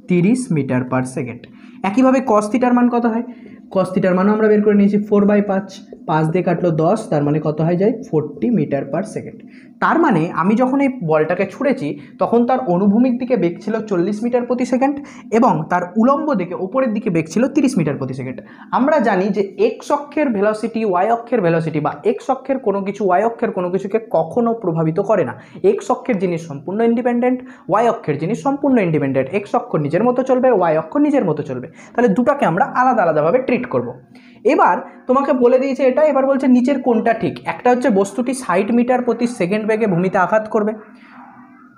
30 মিটার পার সেকেন্ড। একইভাবে cos থিটার মান কত হয়, cos থিটার মানও আমরা বের করে নিয়েছি 4/5, 5 দিয়ে কাটলো 10, তার মানে কত হয়ে যায় 40 মিটার পার সেকেন্ড। তার মানে আমি যখন এই বলটাকে ছুঁড়েছি তখন তার অনুভূমিক দিকে বেগ ছিল 40 মিটার প্রতি সেকেন্ড এবং তার উলম্ব দিকে ওপরের দিকে বেগ ছিল 30 মিটার প্রতি সেকেন্ড। আমরা জানি যে এক্স অক্ষের ভেলোসিটি ওয়াই অক্ষের ভেলোসিটি বা এক্স অক্ষের কোনো কিছু ওয়াই অক্ষের কোনো কিছুকে কখনো প্রভাবিত করে না। এক্স অক্ষের জিনিস সম্পূর্ণ ইন্ডিপেন্ডেন্ট, ওয়াই অক্ষের জিনিস সম্পূর্ণ ইন্ডিপেন্ডেন্ট। এক্স অক্ষ নিজের মতো চলবে, ওয়াই অক্ষ নিজের মতো চলবে। তাহলে দুটাকে আমরা আলাদা আলাদাভাবে ট্রিট করব। এবার তোমাকে বলে দিয়েছে এটা, এবার বলছে নিচের কোনটা ঠিক। একটা হচ্ছে বস্তুটি 60 মিটার প্রতি সেকেন্ড বেগে ভূমিতে আঘাত করবে,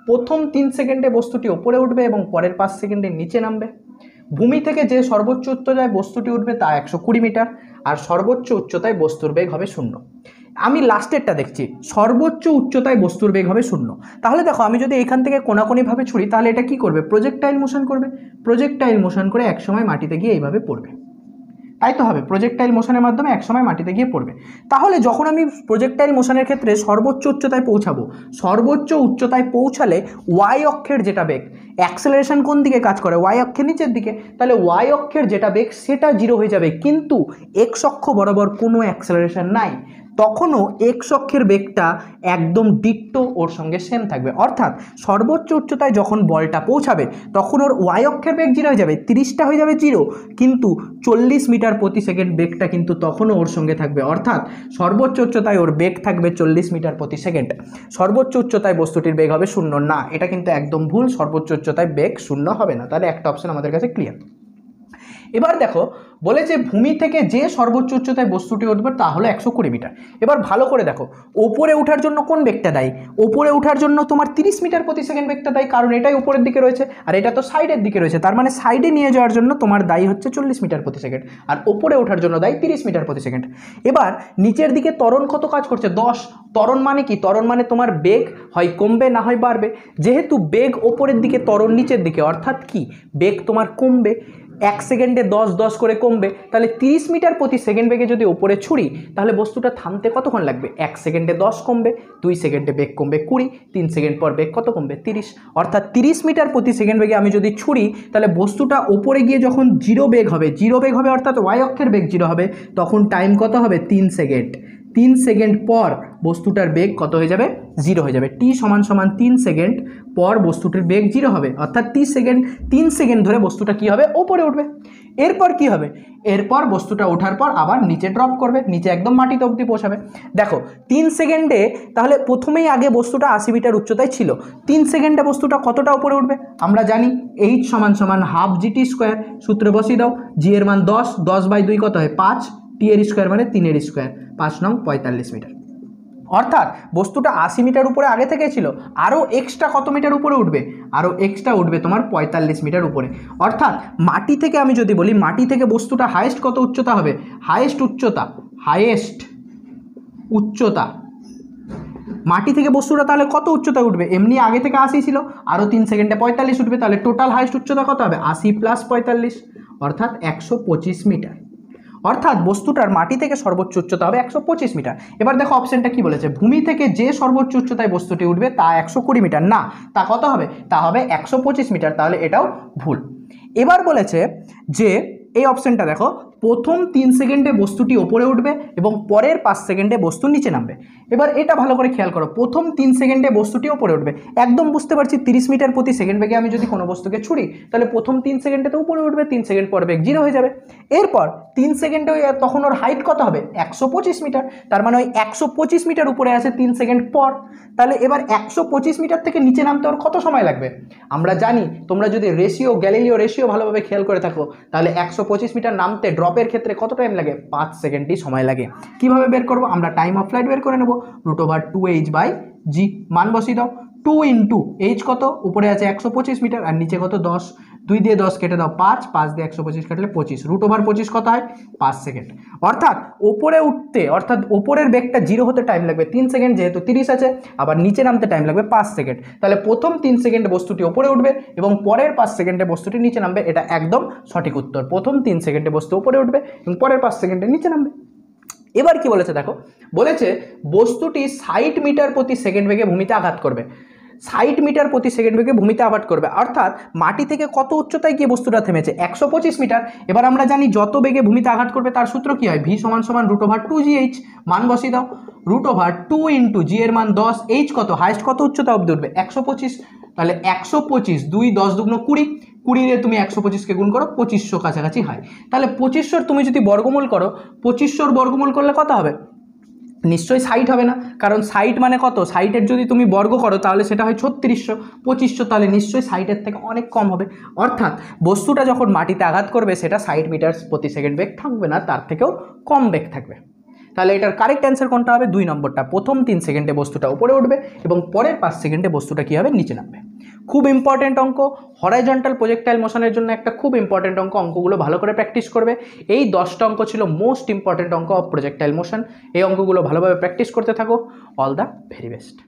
প্রথম 3 সেকেন্ডে বস্তুটি ওপরে উঠবে এবং পরের 5 সেকেন্ডে নিচে নামবে। ভূমি থেকে যে সর্বোচ্চ উচ্চতায় বস্তুটি উঠবে তা 120 মিটার, আর সর্বোচ্চ উচ্চতায় বস্তুর বেগ হবে 0। আমি লাস্টেরটা দেখছি, সর্বোচ্চ উচ্চতায় বস্তুর বেগ হবে 0। তাহলে দেখো আমি যদি এখান থেকে কোনাকুনিভাবে ছুড়ি তাহলে এটা কি করবে, প্রজেক্টাইল মোশন করবে। প্রজেক্টাইল মোশন করে একসময় মাটিতে গিয়ে এইভাবে পড়বে, তাই তো হবে, প্রজেক্টাইল মোশনের মাধ্যমে একসময় মাটিতে গিয়ে পড়বে। তাহলে যখন আমি প্রজেক্টাইল মোশনের ক্ষেত্রে সর্বোচ্চ উচ্চতায় পৌঁছাবো, সর্বোচ্চ উচ্চতায় পৌঁছালে ওয়াই অক্ষের যেটা বেগ, অ্যাক্সেলারেশন কোন দিকে কাজ করে, ওয়াই অক্ষের নিচের দিকে, তাহলে ওয়াই অক্ষের যেটা বেগ সেটা 0 হয়ে যাবে, কিন্তু এক্স অক্ষ বরাবর কোনো অ্যাক্সেলারেশন নাই, তখনও এক্স অক্ষের বেগটা একদম ডিট্টো ওর সঙ্গে সেম থাকবে। অর্থাৎ সর্বোচ্চ উচ্চতায় যখন বলটা পৌঁছাবে তখন ওর ওয়াই অক্ষের বেগ 0 হয়ে যাবে, 30টা হয়ে যাবে 0, কিন্তু 40 মিটার প্রতি সেকেন্ড বেগটা কিন্তু তখনও ওর সঙ্গে থাকবে। অর্থাৎ সর্বোচ্চ উচ্চতায় ওর বেগ থাকবে 40 মিটার প্রতি সেকেন্ড, সর্বোচ্চ উচ্চতায় বস্তুটির বেগ হবে 0 না, এটা কিন্তু একদম ভুল, সর্বোচ্চ উচ্চতায় বেগ 0 হবে না। তাহলে একটা অপশন আমাদের কাছে ক্লিয়ার। এবার দেখো বলেছে ভূমি থেকে যে সর্বোচ্চ উচ্চতায় বস্তুটি উঠবে তা হলো 120 মিটার। এবার ভালো করে দেখো ওপরে ওঠার জন্য কোন বেগটা দায়ী, ওপরে ওঠার জন্য তোমার 30 মিটার প্রতি সেকেন্ড বেগটা দায়ী, কারণ এটাই উপরের দিকে রয়েছে আর এটা তো সাইডের দিকে রয়েছে, তার মানে সাইডে নিয়ে যাওয়ার জন্য তোমার দায়ী হচ্ছে 40 মিটার প্রতি সেকেন্ড, আর ওপরে ওঠার জন্য দায়ী 30 মিটার প্রতি সেকেন্ড। এবার নিচের দিকে ত্বরণ কত কাজ করছে, 10। ত্বরণ মানে কি, ত্বরণ মানে তোমার বেগ হয় কমবে না হয় বাড়বে, যেহেতু বেগ ওপরের দিকে ত্বরণ নিচের দিকে, অর্থাৎ কি বেগ তোমার কমবে, 1 সেকেন্ডে 10 10 করে কমবে, তাহলে 30 মিটার প্রতি সেকেন্ড বেগে যদি ওপরে ছুড়ি তাহলে বস্তুটা থামতে কতক্ষণ লাগবে, 1 সেকেন্ডে 10 কমবে, 2 সেকেন্ডে বেগ কমবে 20, 3 সেকেন্ড পর বেগ কত কমবে 30, অর্থাৎ 30 মিটার প্রতি সেকেন্ড বেগে আমি যদি ছুড়ি তাহলে বস্তুটা ওপরে গিয়ে যখন 0 বেগ হবে অর্থাৎ ওয়াই অক্ষের বেগ 0 হবে, তখন টাইম কত হবে 3 সেকেন্ড। 3 সেকেন্ড পর বস্তুটার বেগ কত হয়ে যাবে 0 হয়ে যাবে, টি সমান 3 সেকেন্ড পর বস্তুটির বেগ 0 হবে, অর্থাৎ 3 সেকেন্ড ধরে বস্তুটা কি হবে ওপরে উঠবে। এরপর কি হবে, এরপর বস্তুটা ওঠার পর আবার নিচে ড্রপ করবে, নিচে একদম মাটিতে অবধি পৌঁছাবে। দেখো 3 সেকেন্ডে তাহলে প্রথমেই আগে বস্তুটা 80 মিটার উচ্চতায় ছিল, 3 সেকেন্ডে বস্তুটা কতটা উপরে উঠবে, আমরা জানি h সমান হাফ gt স্কোয়ার, সূত্রে বসিয়ে দাও, g এর মান 10, 10/2 কত হয় 5, t এর স্কোয়ার মানে 3 এর স্কোয়ার, 5 নং 45 মিটার। অর্থাৎ বস্তুটা 80 মিটার উপরে আগে থেকে ছিল, আরও এক্সট্রা কত মিটার উপরে উঠবে, আরও এক্সট্রা উঠবে তোমার 45 মিটার উপরে। অর্থাৎ মাটি থেকে আমি যদি বলি, মাটি থেকে বস্তুটা হাইয়েস্ট কত উচ্চতা হবে, হাইয়েস্ট উচ্চতা মাটি থেকে বস্তুটা তাহলে কত উচ্চতা উঠবে, এমনি আগে থেকে 80 ছিল, আরও 3 সেকেন্ডে 45 উঠবে, তাহলে টোটাল হাইয়েস্ট উচ্চতা কত হবে 80 + 45, অর্থাৎ 125 মিটার। অর্থাৎ বস্তুটার মাটি থেকে সর্বোচ্চ উচ্চতা হবে 125 মিটার। এবার দেখো অপশনটা কি বলেছে, ভূমি থেকে যে সর্বোচ্চ উচ্চতায় বস্তুটি উঠবে তা 120 মিটার, না তা কত হবে, তা হবে 125 মিটার, তাহলে এটাও ভুল। এবার বলেছে যে এই অপশনটা দেখো, প্রথম 3 সেকেন্ডে বস্তুটি ওপরে উঠবে এবং পরের 5 সেকেন্ডে বস্তু নিচে নামবে। এবার এটা ভালো করে খেয়াল করো, প্রথম 3 সেকেন্ডে বস্তুটি ওপরে উঠবে, একদম বুঝতে পারছি 30 মিটার প্রতি সেকেন্ড বেগে আমি যদি কোনো বস্তুকে ছুড়ি তাহলে প্রথম 3 সেকেন্ডে তো উপরে উঠবে, 3 সেকেন্ড পর বেগ 0 হয়ে যাবে। এরপর 3 সেকেন্ডে তখন ওর হাইট কত হবে 125 মিটার, তার মানে ওই 125 মিটার উপরে আছে 3 সেকেন্ড পর, তাহলে এবার 125 মিটার থেকে নিচে নামতে ওর কত সময় লাগবে, আমরা জানি তোমরা যদি গ্যালিলিও রেশিও ভালোভাবে খেয়াল করে থাকো তাহলে 125 মিটার নামতে ড্রপের ক্ষেত্রে কত টাইম লাগে, 5 সেকেন্ডই সময় লাগে। কিভাবে বের করব, আমরা টাইম অফ ফ্লাইট বের করে নেব, √2h/g, মান বসিয়ে দাও, 2 × h কত, উপরে আছে 125 মিটার আর নিচে কত 10, 2 দিয়ে 10 কেটে দাও 5, 5 দিয়ে 125 কাটলে 25, √25 কত হয় 5 সেকেন্ড। অর্থাৎ ওপরে উঠতে, অর্থাৎ ওপরের বেগটা 0 হতে টাইম লাগবে 3 সেকেন্ড, যেহেতু 30 আছে, আবার নিচে নামতে টাইম লাগবে 5 সেকেন্ড। তাহলে প্রথম 3 সেকেন্ডে বস্তুটি ওপরে উঠবে এবং পরের 5 সেকেন্ডে বস্তুটি নিচে নামবে। এটা একদম সঠিক উত্তর। প্রথম 3 সেকেন্ডে বস্তু ওপরে উঠবে এবং পরের 5 সেকেন্ডে নিচে নামবে। এবার কি বলেছে দেখো, বলেছে বস্তুটি 60 মিটার প্রতি সেকেন্ড বেগে ভূমিতে আঘাত করবে। 60 মিটার প্রতি সেকেন্ড বেগে ভূমিতে আঘাত করবে, অর্থাৎ মাটি থেকে কত উচ্চতায় গিয়ে বস্তুটা থেমেছে 125 মিটার। এবার আমরা জানি যত বেগে ভূমিতে আঘাত করবে তার সূত্র কি হয়, v = √2gh। মান বসিয়ে দাও, √2 ইন্টু জি এর মান 10, এইচ কত, হাইস্ট কত উচ্চতা অবধি উঠবে 125। তাহলে 125, 2 10 দুগুণ 20, 20 দিয়ে তুমি 125কে গুণ করো, 2500 কাছাকাছি হয়। তাহলে 2500 তুমি যদি বর্গমূল করো, 2500 বর্গমূল করলে কত হবে, নিশ্চয়ই 60 হবে না, কারণ 60 মানে কত, 60-এর যদি তুমি বর্গ করো তাহলে সেটা হয় 3600, 2500, তাহলে নিশ্চয়ই 60-এর থেকে অনেক কম হবে। অর্থাৎ বস্তুটা যখন মাটিতে আঘাত করবে সেটা 60 মিটার প্রতি সেকেন্ড বেগ থাকবে না, তার থেকেও কম বেগ থাকবে। তাহলে এটার কারেক্ট অ্যান্সার কোনটা হবে, 2 নম্বরটা। প্রথম 3 সেকেন্ডে বস্তুটা উপরে উঠবে এবং পরের 5 সেকেন্ডে বস্তুটা কী হবে, নিচে নামবে। খুব ইম্পর্টেন্ট অঙ্ক, হরাইজন্টাল প্রজেক্টাইল মোশনের জন্য একটা খুব ইম্পর্টেন্ট অঙ্ক। অঙ্কগুলো ভালো করে প্র্যাকটিস করবে। এই 10টা অঙ্ক ছিল মোস্ট ইম্পর্টেন্ট অঙ্ক অফ প্রজেক্টাইল মোশন। এই অঙ্কগুলো ভালোভাবে প্র্যাকটিস করতে থাকো। All the very best.